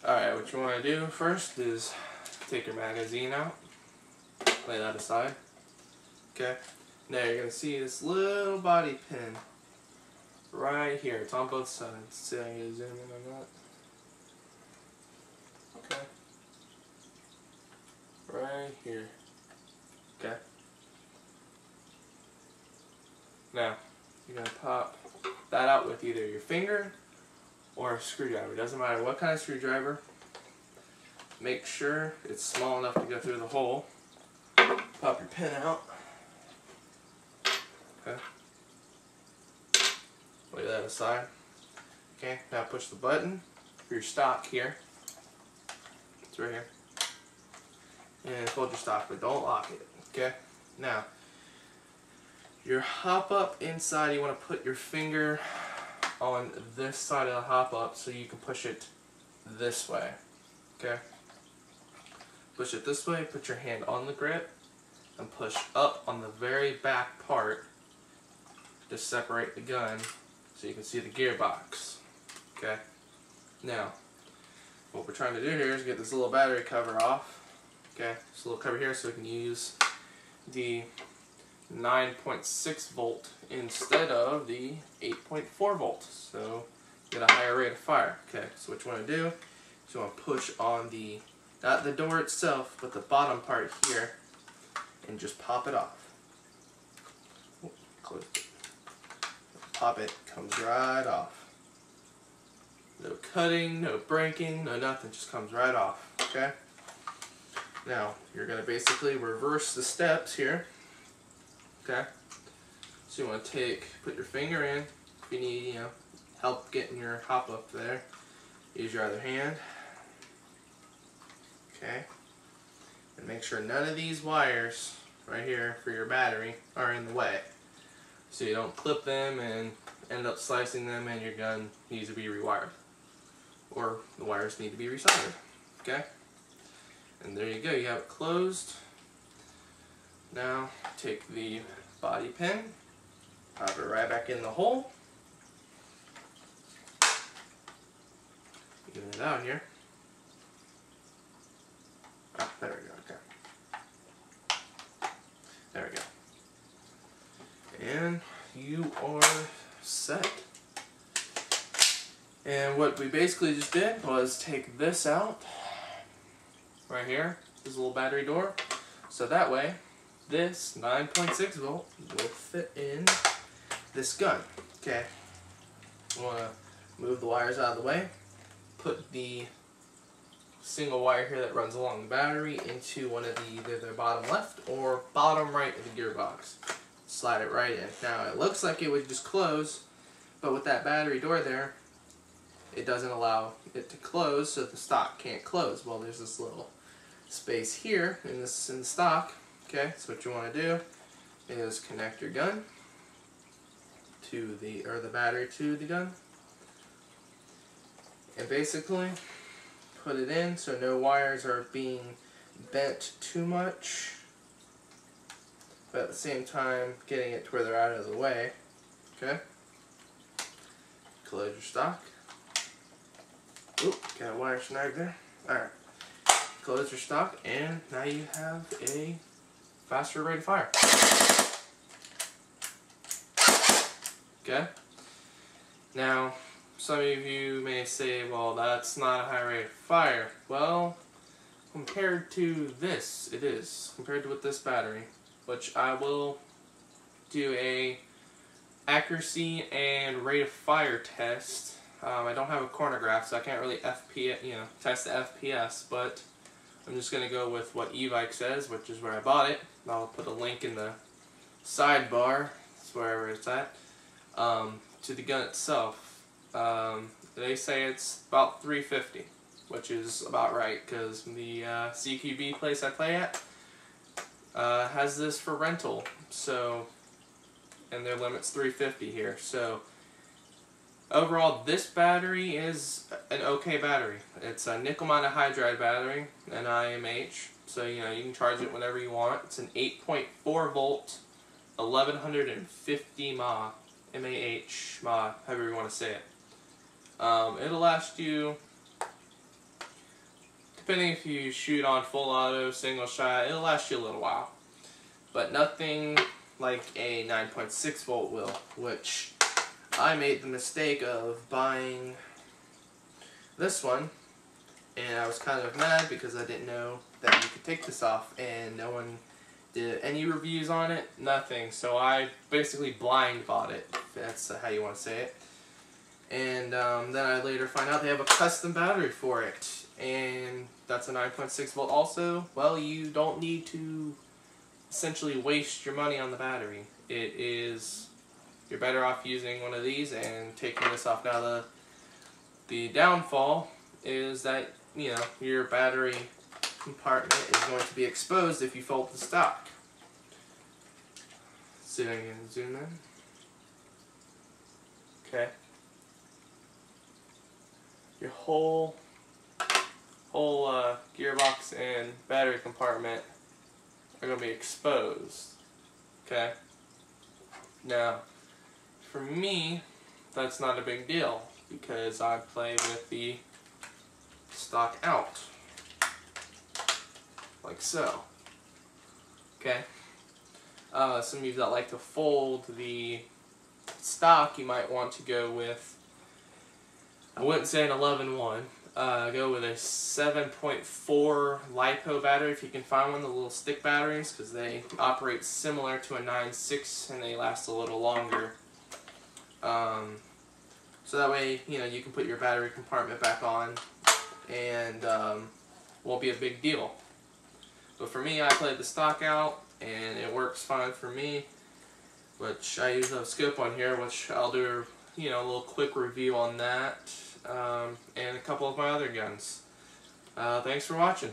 Alright, what you want to do first is take your magazine out, lay that aside. Okay, now you're going to see this little body pin right here. It's on both sides. See how you zoom in on that? Okay. Right here. Okay. Now, you're going to pop that out with either your finger or a screwdriver. Doesn't matter what kind of screwdriver. Make sure it's small enough to go through the hole. Pop your pin out. Okay. Lay that aside. Okay, now push the button for your stock here. It's right here. And hold your stock, but don't lock it. Okay? Now, your hop up inside, you want to put your finger on this side of the hop up so you can push it this way. Okay? Push it this way, put your hand on the grip, and push up on the very back part to separate the gun so you can see the gearbox. Okay? Now, what we're trying to do here is get this little battery cover off. Okay, this little cover here so we can use the 9.6 volt instead of the 8.4 volt. So get a higher rate of fire. Okay, so what you want to do is you want to push on the, not the door itself, but the bottom part here, and just pop it off. Close it. Pop it, comes right off. No cutting, no breaking, no nothing, just comes right off. Okay? Now, you're going to basically reverse the steps here. Okay? So you want to put your finger in. If you need, help getting your hop up there, use your other hand. Okay? And make sure none of these wires right here for your battery are in the way. So you don't clip them and end up slicing them and your gun needs to be rewired. Or the wires need to be resoldered. Okay? And there you go, you have it closed. Now take the body pin, pop it right back in the hole. Get it out here. Ah, there we go, okay. There we go. And you are set. And what we basically just did was take this out. Right here, this little battery door. So that way, this 9.6 volt will fit in this gun. Okay, you want to move the wires out of the way. Put the single wire here that runs along the battery into one of either the bottom left or bottom right of the gearbox. Slide it right in. Now it looks like it would just close, but with that battery door there, it doesn't allow it to close, so the stock can't close. Well, there's this little space here in the stock. Okay, so what you want to do is connect your gun to the battery to the gun, and basically put it in so no wires are being bent too much, but at the same time getting it to where they're out of the way. Okay, close your stock. Oop, got a wire snag there. Alright. Close your stock, and now you have a faster rate of fire. Okay? Now, some of you may say, well, that's not a high rate of fire. Well, compared to this, it is. Compared to with this battery, which I will do a accuracy and rate of fire test. I don't have a chronograph, so I can't really test the FPS, but I'm just going to go with what e-bike says, which is where I bought it. I'll put a link in the sidebar, it's wherever it's at, to the gun itself. They say it's about 350, which is about right, because the CQB place I play at has this for rental, so, and their limit's 350 here, so overall, this battery is an okay battery. It's a nickel monohydride battery, an UMG, so you can charge it whenever you want. It's an 8.4 volt, 1150 mAh, however you want to say it. It'll last you depending if you shoot on full auto, single shot, it'll last you a little while. But nothing like a 9.6 volt will, which I made the mistake of buying this one, and I was kind of mad because I didn't know that you could take this off, and no one did any reviews on it, nothing. So I basically blind bought it, if that's how you want to say it. And then I later find out they have a custom battery for it, and that's a 9.6 volt also. Well, you don't need to essentially waste your money on the battery. You're better off using one of these and taking this off. Now the downfall is that, you know, your battery compartment is going to be exposed if you fold the stock. See if I can zoom in. Okay. Your whole gearbox and battery compartment are going to be exposed. Okay. Now, for me, that's not a big deal because I play with the stock out, like so. Okay. Some of you that like to fold the stock, you might want to go with, I wouldn't say an 11-1. Go with a 7.4 LiPo battery if you can find one, the little stick batteries, because they operate similar to a 9.6 and they last a little longer. So that way, you know, you can put your battery compartment back on and won't be a big deal. But for me, I played the stock out and it works fine for me, which I use a scope on here, which I'll do, you know, a little quick review on that, and a couple of my other guns. Thanks for watching.